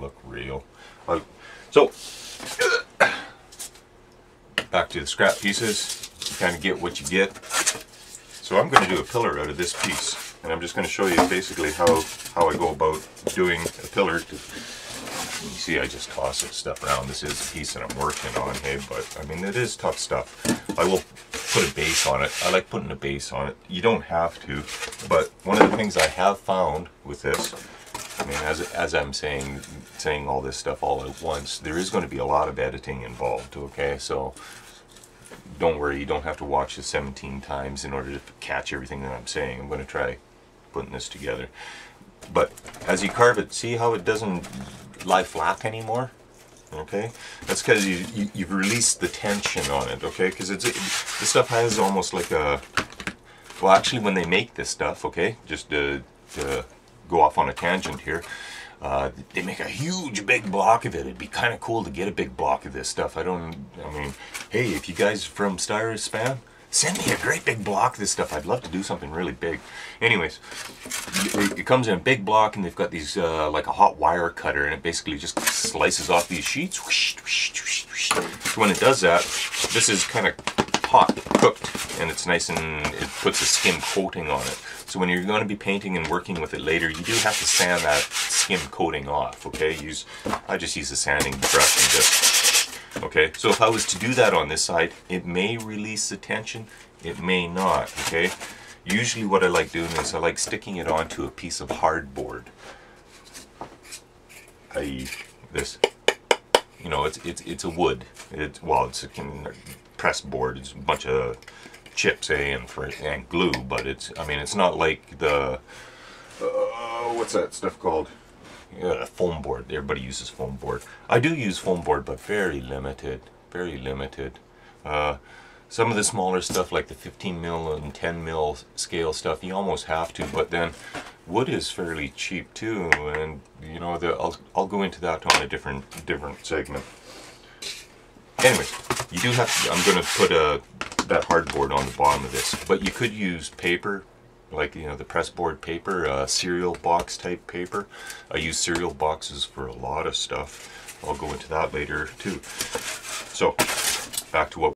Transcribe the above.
look real. So back to the scrap pieces. You kind of get what you get. So I'm going to do a pillar out of this piece, and I'm just going to show you basically how I go about doing a pillar. You see, I just toss this stuff around. This is a piece that I'm working on, hey, but I mean, it is tough stuff. I will put a base on it. I like putting a base on it. You don't have to, but one of the things I have found with this, I mean, as I'm saying all this stuff all at once, there is going to be a lot of editing involved, okay? So don't worry, you don't have to watch this 17 times in order to catch everything that I'm saying. I'm going to try putting this together. But as you carve it, see how it doesn't lie flat anymore? Okay, that's because you've released the tension on it. Okay, because this stuff has almost like a, well, actually when they make this stuff, okay, just to go off on a tangent here, they make a huge big block of it. It'd be kind of cool to get a big block of this stuff. I mean, hey, if you guys from Styrospan, send me a great big block of this stuff. I'd love to do something really big. Anyways, it comes in a big block, and they've got these like a hot wire cutter, and it basically just slices off these sheets. So when it does that, this is kind of hot, cooked, and it's nice, and it puts a skim coating on it. So when you're going to be painting and working with it later, you do have to sand that skim coating off, okay? I just use a sanding brush and just... Okay, so if I was to do that on this side, it may release the tension, it may not, okay? Usually what I like doing is I like sticking it onto a piece of hardboard. I.e. this. You know, it's a wood. It's a pressed board. It's a bunch of chips, and glue, but it's not like the what's that stuff called? Yeah, foam board. Everybody uses foam board. I do use foam board, but very limited. Very limited. Some of the smaller stuff, like the 15 mil and 10 mil scale stuff, you almost have to. But then wood is fairly cheap too, and you know, I'll go into that on a different segment. Anyway, you do have to. I'm going to put that hardboard on the bottom of this, but you could use paper. Like, you know, the press board paper, cereal box type paper. I use cereal boxes for a lot of stuff. I'll go into that later too. So, back to what